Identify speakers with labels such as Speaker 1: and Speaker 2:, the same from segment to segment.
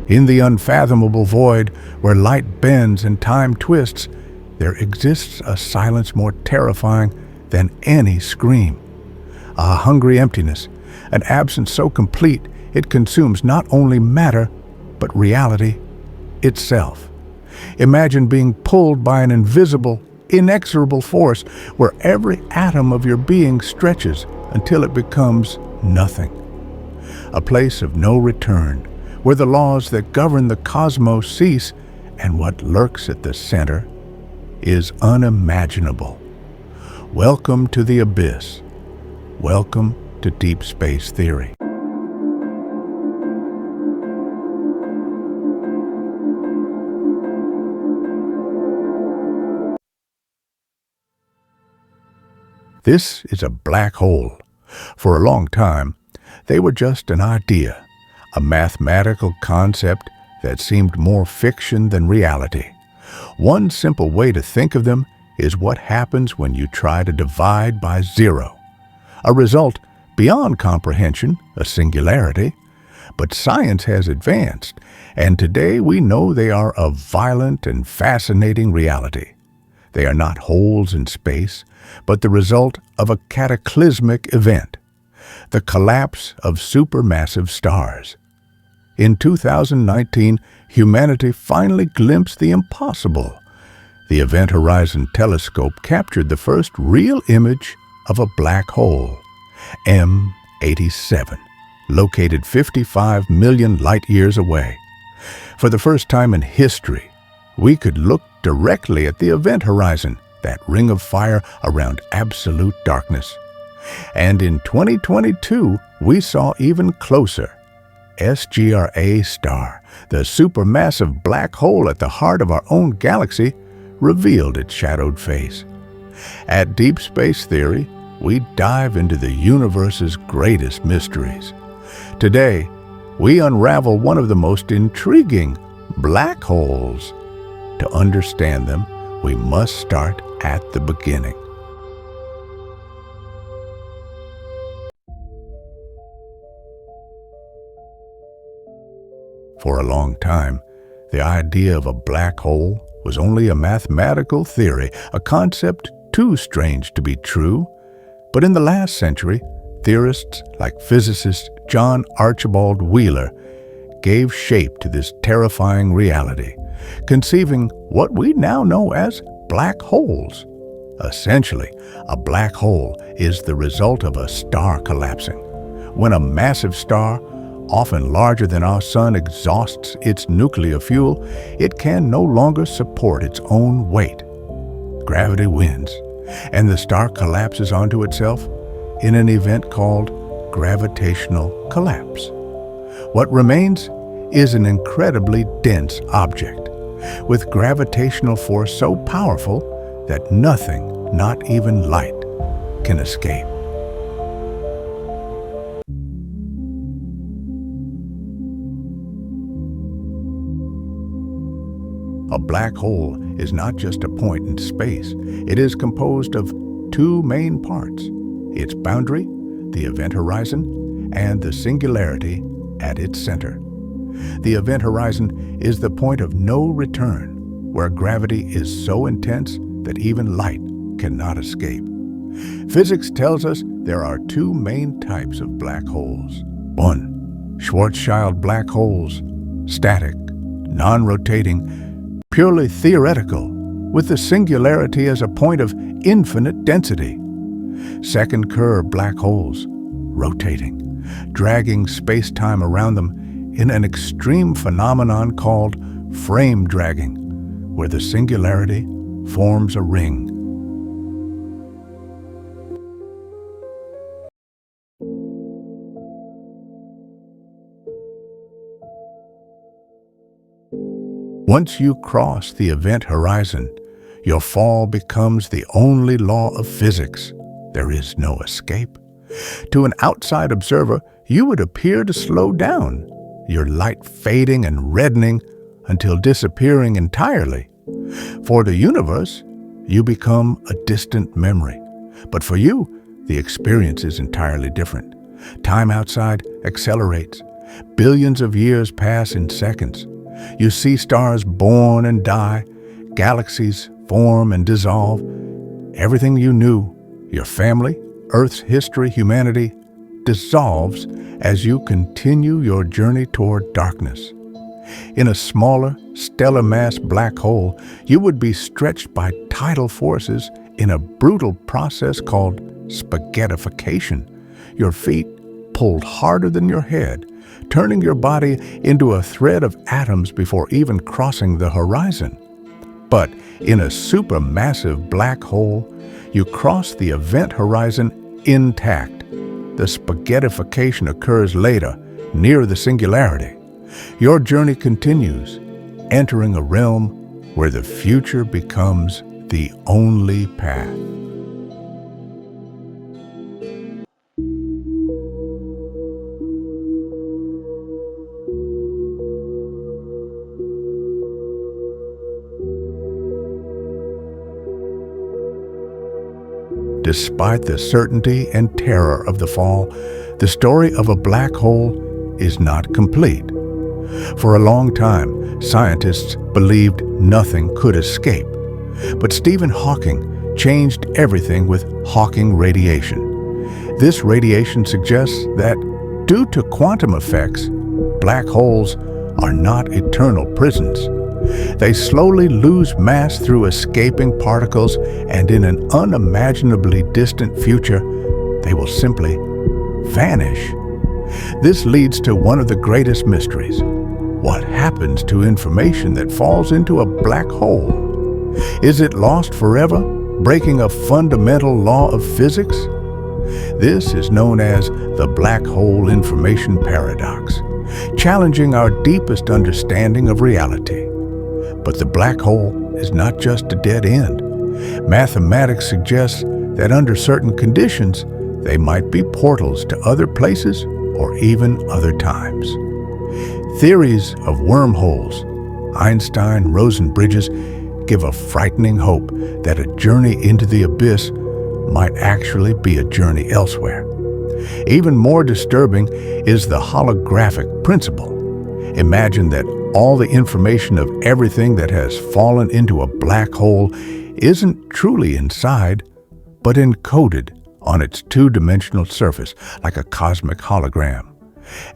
Speaker 1: In the unfathomable void where light bends and time twists, there exists a silence more terrifying than any scream. A hungry emptiness, an absence so complete it consumes not only matter, but reality itself. Imagine being pulled by an invisible, inexorable force where every atom of your being stretches until it becomes nothing. A place of no return, where the laws that govern the cosmos cease and what lurks at the center is unimaginable. Welcome to the abyss. Welcome to deep space theory. This is a black hole. For a long time, they were just an idea, a mathematical concept that seemed more fiction than reality. One simple way to think of them is what happens when you try to divide by zero. A result beyond comprehension, a singularity. But science has advanced, and today we know they are a violent and fascinating reality. They are not holes in space, but the result of a cataclysmic event, the collapse of supermassive stars. In 2019, humanity finally glimpsed the impossible. The Event Horizon Telescope captured the first real image of a black hole, M87, located 55 million light-years away. For the first time in history, we could look directly at the event horizon, that ring of fire around absolute darkness. And in 2022, we saw even closer. SGRA star, the supermassive black hole at the heart of our own galaxy, revealed its shadowed face. At Deep Space Theory, we dive into the universe's greatest mysteries. Today, we unravel one of the most intriguing black holes. To understand them, we must start at the beginning. For a long time, the idea of a black hole was only a mathematical theory, a concept too strange to be true. But in the last century, theorists like physicist John Archibald Wheeler gave shape to this terrifying reality, conceiving what we now know as black holes. Essentially, a black hole is the result of a star collapsing. When a massive star, often larger than our sun, exhausts its nuclear fuel, it can no longer support its own weight. Gravity wins, and the star collapses onto itself in an event called gravitational collapse. What remains is an incredibly dense object, with gravitational force so powerful that nothing, not even light, can escape. A black hole is not just a point in space. It is composed of two main parts: its boundary, the event horizon, and the singularity at its center. The event horizon is the point of no return, where gravity is so intense that even light cannot escape. Physics tells us there are two main types of black holes. 1. Schwarzschild black holes, static, non-rotating, purely theoretical, with the singularity as a point of infinite density. 2nd Kerr black holes, rotating, dragging space-time around them in an extreme phenomenon called frame dragging, where the singularity forms a ring. Once you cross the event horizon, your fall becomes the only law of physics. There is no escape. To an outside observer, you would appear to slow down, your light fading and reddening until disappearing entirely. For the universe, you become a distant memory. But for you, the experience is entirely different. Time outside accelerates, Billions of years pass in seconds. You see stars born and die, galaxies form and dissolve. Everything you knew, your family, Earth's history, humanity, dissolves as you continue your journey toward darkness. In a smaller, stellar mass black hole, you would be stretched by tidal forces in a brutal process called spaghettification. Your feet pulled harder than your head, turning your body into a thread of atoms before even crossing the horizon. But in a supermassive black hole, you cross the event horizon intact. The spaghettification occurs later, near the singularity. Your journey continues, entering a realm where the future becomes the only path. Despite the certainty and terror of the fall, the story of a black hole is not complete. For a long time, scientists believed nothing could escape. But Stephen Hawking changed everything with Hawking radiation. This radiation suggests that, due to quantum effects, black holes are not eternal prisons. They slowly lose mass through escaping particles, and in an unimaginably distant future, they will simply vanish. This leads to one of the greatest mysteries. What happens to information that falls into a black hole? Is it lost forever, breaking a fundamental law of physics? This is known as the black hole information paradox, challenging our deepest understanding of reality. But the black hole is not just a dead end. Mathematics suggests that under certain conditions, they might be portals to other places or even other times. Theories of wormholes, Einstein-Rosen bridges, give a frightening hope that a journey into the abyss might actually be a journey elsewhere. Even more disturbing is the holographic principle. Imagine that all the information of everything that has fallen into a black hole isn't truly inside, but encoded on its two-dimensional surface like a cosmic hologram.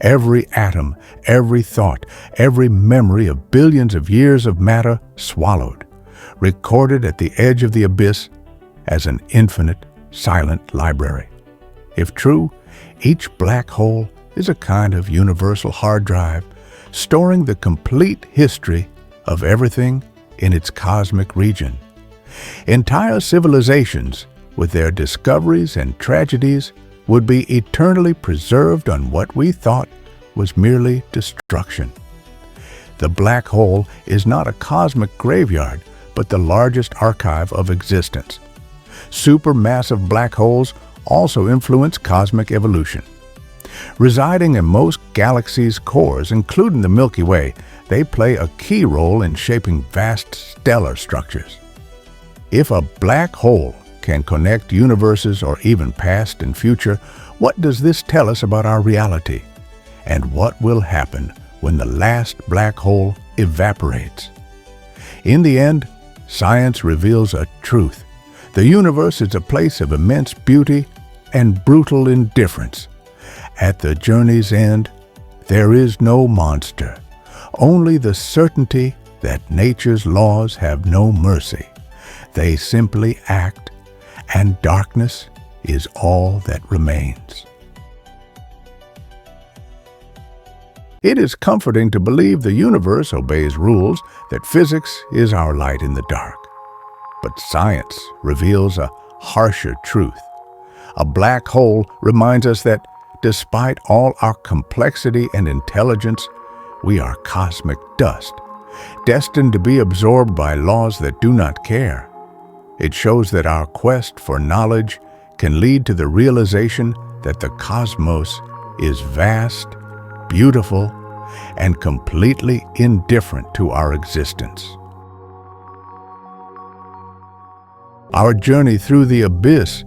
Speaker 1: Every atom, every thought, every memory of billions of years of matter swallowed, recorded at the edge of the abyss as an infinite, silent library. If true, each black hole is a kind of universal hard drive, storing the complete history of everything in its cosmic region. Entire civilizations, with their discoveries and tragedies, would be eternally preserved on what we thought was merely destruction. The black hole is not a cosmic graveyard, but the largest archive of existence. Supermassive black holes also influence cosmic evolution. Residing in most galaxies' cores, including the Milky Way, they play a key role in shaping vast stellar structures. If a black hole can connect universes or even past and future, what does this tell us about our reality? And what will happen when the last black hole evaporates? In the end, science reveals a truth. The universe is a place of immense beauty and brutal indifference. At the journey's end, there is no monster, only the certainty that nature's laws have no mercy. They simply act, and darkness is all that remains. It is comforting to believe the universe obeys rules, that physics is our light in the dark. But science reveals a harsher truth. A black hole reminds us that despite all our complexity and intelligence, we are cosmic dust, destined to be absorbed by laws that do not care. It shows that our quest for knowledge can lead to the realization that the cosmos is vast, beautiful, and completely indifferent to our existence. Our journey through the abyss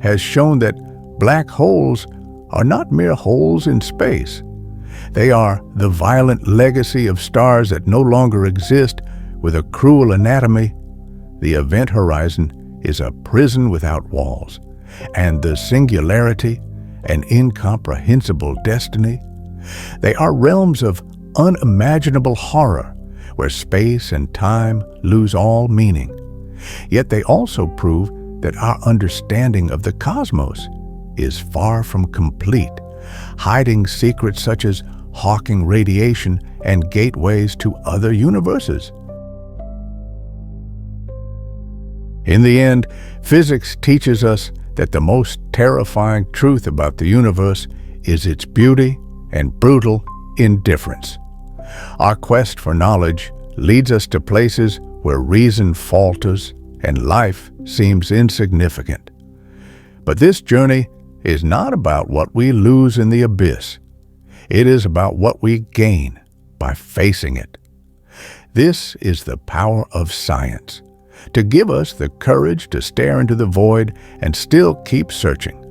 Speaker 1: has shown that black holes are not mere holes in space. They are the violent legacy of stars that no longer exist with a cruel anatomy. The event horizon is a prison without walls, and the singularity, an incomprehensible destiny. They are realms of unimaginable horror, where space and time lose all meaning. Yet they also prove that our understanding of the cosmos is far from complete, hiding secrets such as Hawking radiation and gateways to other universes. In the end, physics teaches us that the most terrifying truth about the universe is its beauty and brutal indifference. Our quest for knowledge leads us to places where reason falters and life seems insignificant. But this journey is not about what we lose in the abyss. It is about what we gain by facing it. This is the power of science, to give us the courage to stare into the void and still keep searching.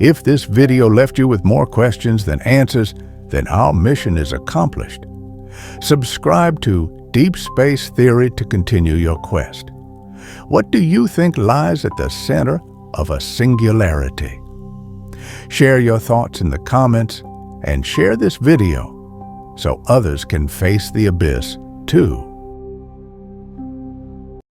Speaker 1: If this video left you with more questions than answers, then our mission is accomplished. Subscribe to Deep Space Theory to continue your quest. What do you think lies at the center of a singularity? Share your thoughts in the comments and share this video so others can face the abyss too.